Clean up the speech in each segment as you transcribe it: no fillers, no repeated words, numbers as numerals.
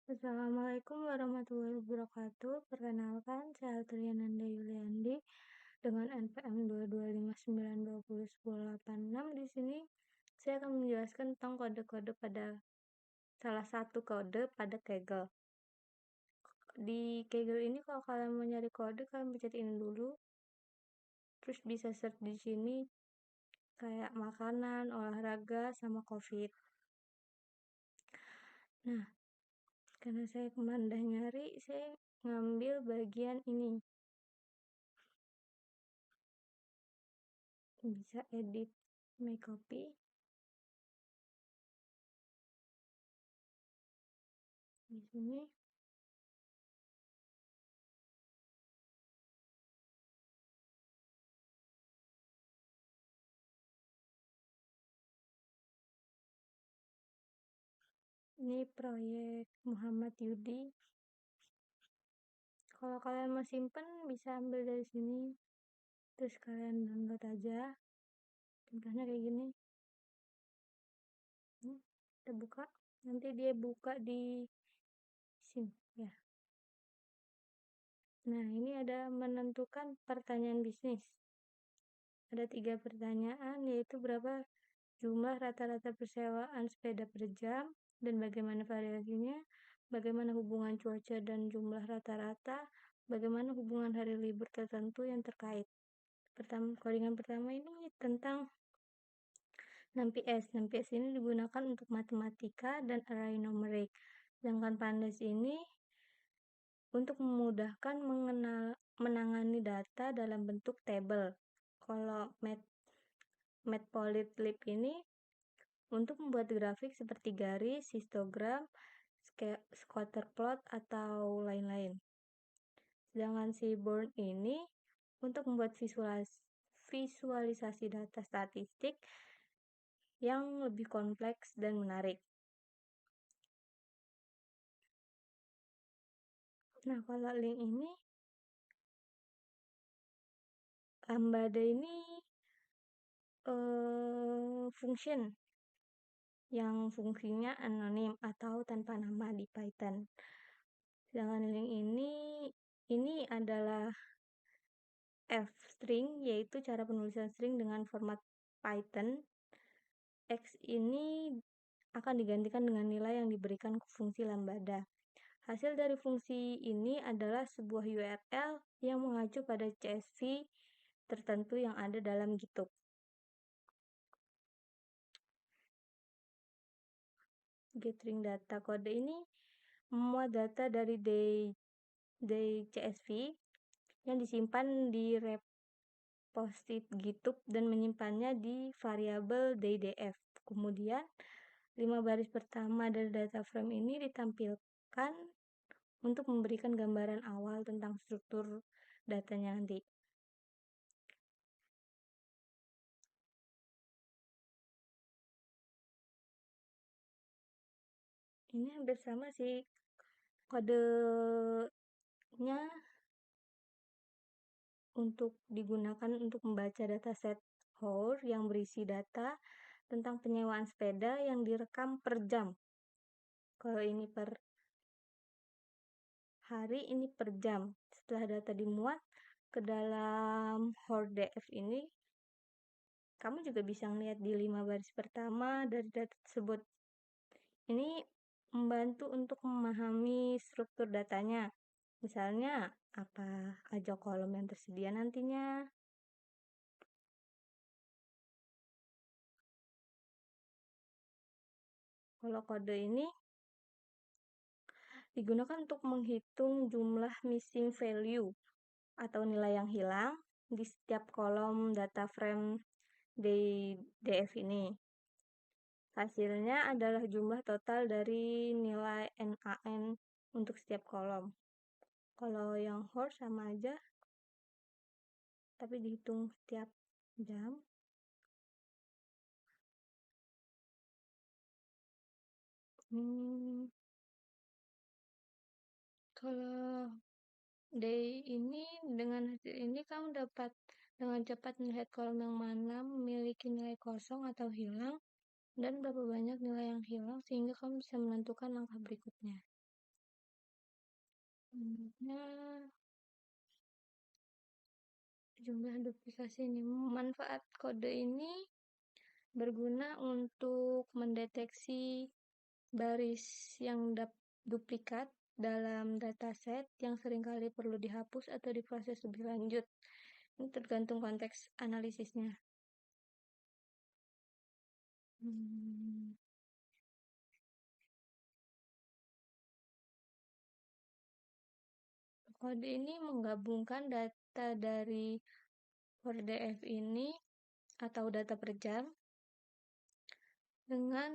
Assalamualaikum warahmatullahi wabarakatuh. Perkenalkan, saya Triananda Yuliandi dengan NPM 225921086. Di sini saya akan menjelaskan tentang kode-kode pada salah satu kode pada Kaggle. Di Kaggle ini kalau kalian mau nyari kode, kalian pencet ini dulu. Terus bisa search di sini kayak makanan, olahraga, sama COVID. Nah, karena saya kemarin udah nyari, saya ngambil bagian ini. Bisa edit my copy. Di sini ini proyek Muhammad Yudi. Kalau kalian mau simpen bisa ambil dari sini, terus kalian download aja. Contohnya kayak gini. Kita buka, nanti dia buka di sini ya. Nah, ini ada menentukan pertanyaan bisnis. Ada 3 pertanyaan, yaitu berapa jumlah rata-rata persewaan sepeda per jam dan bagaimana variasinya, bagaimana hubungan cuaca dan jumlah rata-rata, bagaimana hubungan hari libur tertentu yang terkait. Codingan pertama ini tentang NumPs. NumPs ini digunakan untuk matematika dan array numeric. Sedangkan pandas ini untuk memudahkan menangani data dalam bentuk tabel. Kalau matplotlib ini untuk membuat grafik seperti garis, histogram, scatter plot, atau lain-lain. Sedangkan si Born ini untuk membuat visualisasi data statistik yang lebih kompleks dan menarik. Nah, kalau link ini, Lambda ini function yang fungsinya anonim atau tanpa nama di Python. Sedangkan link ini adalah f-string, yaitu cara penulisan string dengan format Python. X ini akan digantikan dengan nilai yang diberikan ke fungsi lambda. Hasil dari fungsi ini adalah sebuah URL yang mengacu pada CSV tertentu yang ada dalam GitHub. Gathering data. Kode ini memuat data dari CSV yang disimpan di repository GitHub dan menyimpannya di variabel DDF. Kemudian 5 baris pertama dari data frame ini ditampilkan untuk memberikan gambaran awal tentang struktur datanya nanti. Ini hampir sama sih kodenya untuk digunakan untuk membaca dataset Hour yang berisi data tentang penyewaan sepeda yang direkam per jam. Kalau ini per hari, ini per jam. Setelah data dimuat ke dalam HourDF ini, kamu juga bisa melihat di 5 baris pertama dari data tersebut. Ini membantu untuk memahami struktur datanya. Misalnya, apa aja kolom yang tersedia nantinya. Kalau kode ini digunakan untuk menghitung jumlah missing value atau nilai yang hilang di setiap kolom data frame DF ini. Hasilnya adalah jumlah total dari nilai NaN untuk setiap kolom. Kalau yang Hour sama aja, tapi dihitung setiap jam. Kalau day ini, dengan hasil ini kamu dapat dengan cepat melihat kolom yang mana memiliki nilai kosong atau hilang dan berapa banyak nilai yang hilang sehingga kamu bisa menentukan langkah berikutnya. Selanjutnya, jumlah duplikasi ini. Manfaat kode ini berguna untuk mendeteksi baris yang duplikat dalam dataset yang seringkali perlu dihapus atau diproses lebih lanjut. Ini tergantung konteks analisisnya. Kode ini menggabungkan data dari WordDF ini atau data per jam dengan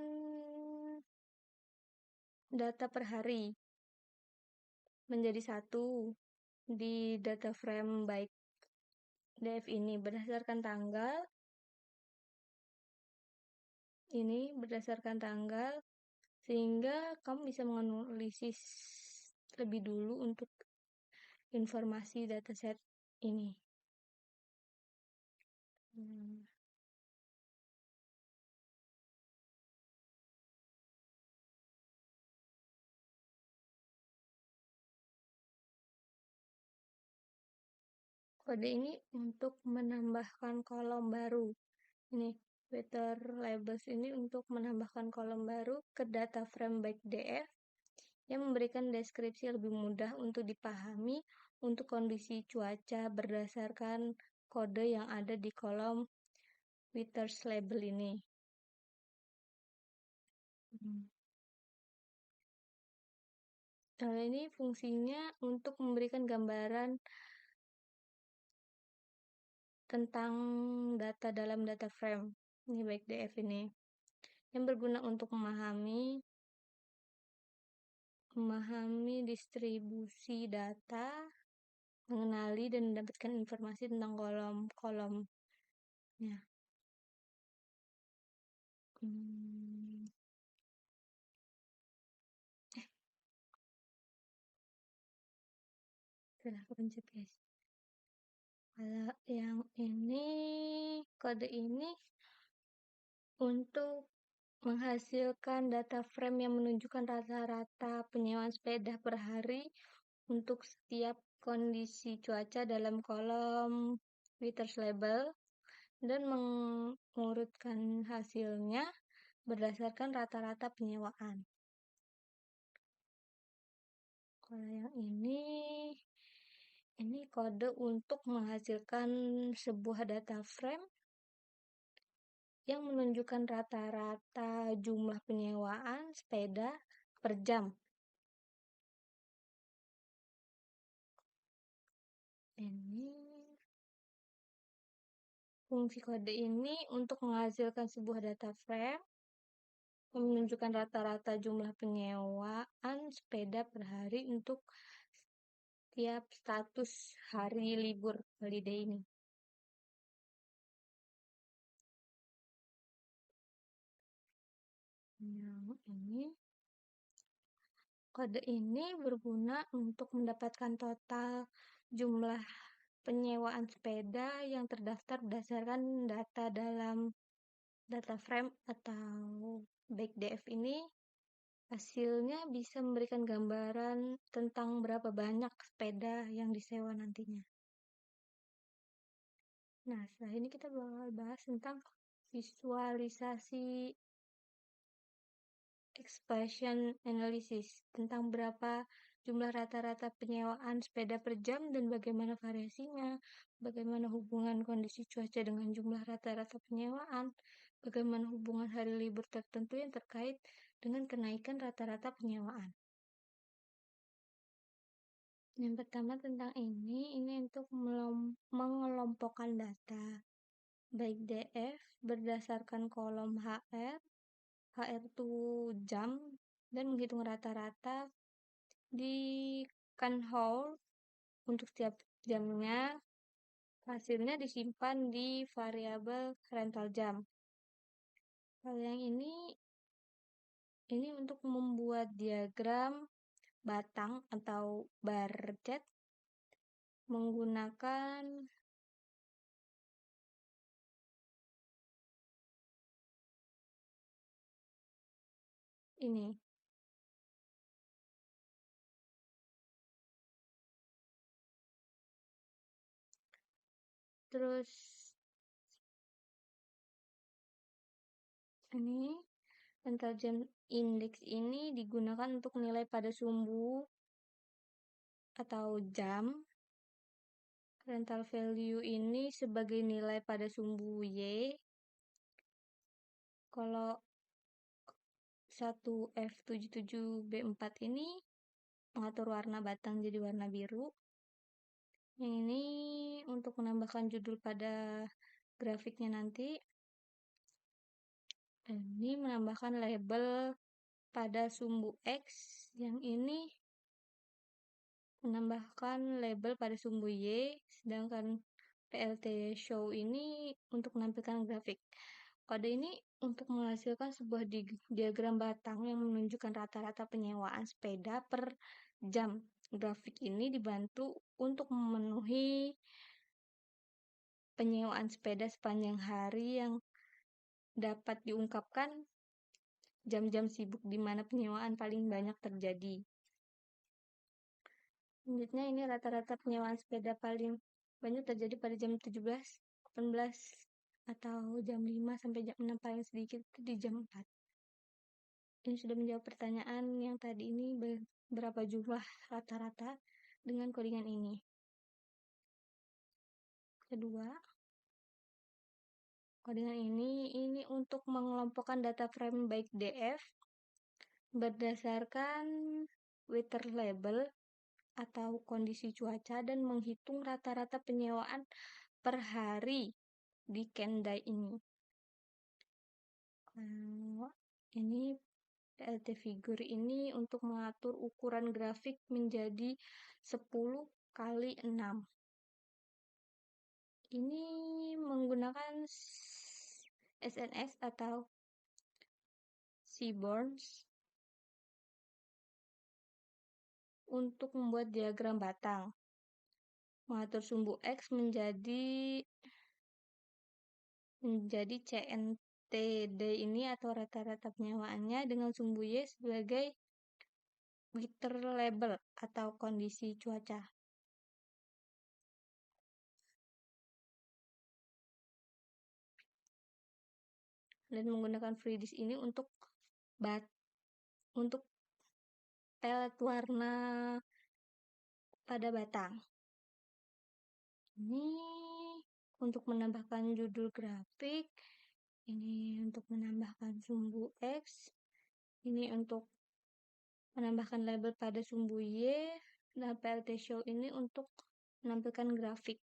data per hari menjadi satu di data frame baik DF ini berdasarkan tanggal sehingga kamu bisa menganalisis lebih dulu untuk informasi dataset ini. Kode ini untuk menambahkan kolom baru. Ini Twitter labels ini untuk menambahkan kolom baru ke data frame baik DF yang memberikan deskripsi lebih mudah untuk dipahami untuk kondisi cuaca berdasarkan kode yang ada di kolom Twitter's label ini. Nah, ini fungsinya untuk memberikan gambaran tentang data dalam data frame. Ini baik DF ini. Yang berguna untuk memahami distribusi data, mengenali dan mendapatkan informasi tentang kolom-kolomnya. Sudah kepencet guys. Kalau yang ini, kode ini untuk menghasilkan data frame yang menunjukkan rata-rata penyewaan sepeda per hari untuk setiap kondisi cuaca dalam kolom Twitter's label dan mengurutkan hasilnya berdasarkan rata-rata penyewaan. Kalau yang ini kode untuk menghasilkan sebuah data frame yang menunjukkan rata-rata jumlah penyewaan sepeda per jam. Ini fungsi kode ini untuk menghasilkan sebuah data frame yang menunjukkan rata-rata jumlah penyewaan sepeda per hari untuk tiap status hari libur holiday ini. Yang ini kode ini berguna untuk mendapatkan total jumlah penyewaan sepeda yang terdaftar berdasarkan data dalam data frame atau baik DF ini. Hasilnya bisa memberikan gambaran tentang berapa banyak sepeda yang disewa nantinya. Nah, setelah ini kita bakal bahas tentang visualisasi expansion analysis, tentang berapa jumlah rata-rata penyewaan sepeda per jam dan bagaimana variasinya, bagaimana hubungan kondisi cuaca dengan jumlah rata-rata penyewaan, bagaimana hubungan hari libur tertentu yang terkait dengan kenaikan rata-rata penyewaan. Yang pertama tentang ini untuk mengelompokkan data baik DF berdasarkan kolom HR itu jam, dan menghitung rata-rata di Canhole untuk setiap jamnya. Hasilnya disimpan di variabel rental jam. Kalau yang ini untuk membuat diagram batang atau bar chart menggunakan ini. Terus ini rental jam index ini digunakan untuk nilai pada sumbu atau jam. Rental value ini sebagai nilai pada sumbu Y. Kalau 1F77B4 ini mengatur warna batang jadi warna biru. Yang ini untuk menambahkan judul pada grafiknya nanti. Dan ini menambahkan label pada sumbu X. Yang ini menambahkan label pada sumbu Y. Sedangkan PLT show ini untuk menampilkan grafik. Kode ini untuk menghasilkan sebuah diagram batang yang menunjukkan rata-rata penyewaan sepeda per jam. Grafik ini dibantu untuk memenuhi penyewaan sepeda sepanjang hari yang dapat diungkapkan jam-jam sibuk di mana penyewaan paling banyak terjadi. Selanjutnya ini rata-rata penyewaan sepeda paling banyak terjadi pada jam 17, 18, atau jam 5 sampai jam 6, paling sedikit itu di jam 4. Ini sudah menjawab pertanyaan yang tadi ini, berapa jumlah rata-rata dengan codingan ini. Kedua, codingan ini untuk mengelompokkan data frame baik DF berdasarkan weather label atau kondisi cuaca dan menghitung rata-rata penyewaan per hari di Kendai ini. Ini PLT figure ini untuk mengatur ukuran grafik menjadi 10 kali 6. Ini menggunakan SNX atau Seaborns untuk membuat diagram batang. Mengatur sumbu X menjadi CNTD ini atau rata-rata penyewaannya dengan sumbu Y sebagai weather label atau kondisi cuaca. Dan menggunakan FreeDisk ini untuk pelet warna pada batang. Ini untuk menambahkan judul grafik, ini untuk menambahkan sumbu X, ini untuk menambahkan label pada sumbu Y, dan PLT show ini untuk menampilkan grafik.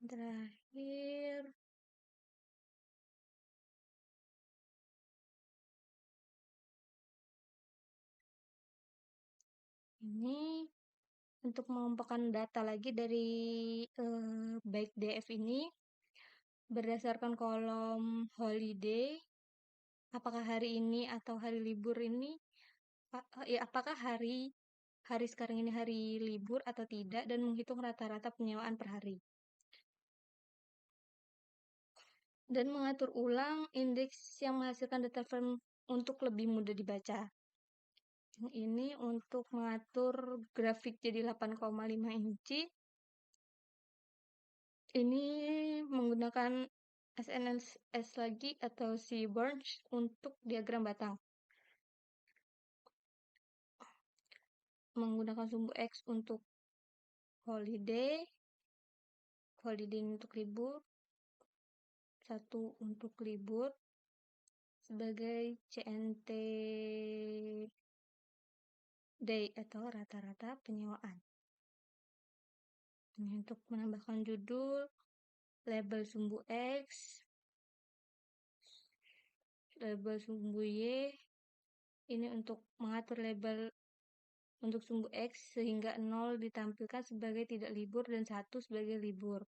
Terakhir, ini untuk mengumpulkan data lagi dari baik DF ini berdasarkan kolom holiday, apakah hari ini atau hari libur ini, apakah hari sekarang ini hari libur atau tidak, dan menghitung rata-rata penyewaan per hari. Dan mengatur ulang indeks yang menghasilkan data frame untuk lebih mudah dibaca. Ini untuk mengatur grafik jadi 8,5 inci. Ini menggunakan SNSS lagi atau Seaborns untuk diagram batang. Menggunakan sumbu X untuk holiday untuk libur, 1 untuk libur sebagai CNT day atau rata-rata penyewaan. Ini untuk menambahkan judul, label sumbu X, label sumbu Y. Ini untuk mengatur label untuk sumbu X sehingga 0 ditampilkan sebagai tidak libur dan 1 sebagai libur.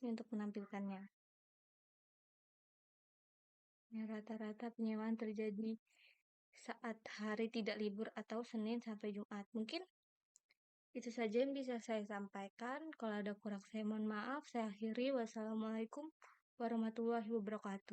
Ini untuk menampilkannya. Rata-rata penyewaan terjadi saat hari tidak libur atau Senin sampai Jumat. Mungkin itu saja yang bisa saya sampaikan. Kalau ada kurang saya mohon maaf. Saya akhiri. Wassalamualaikum warahmatullahi wabarakatuh.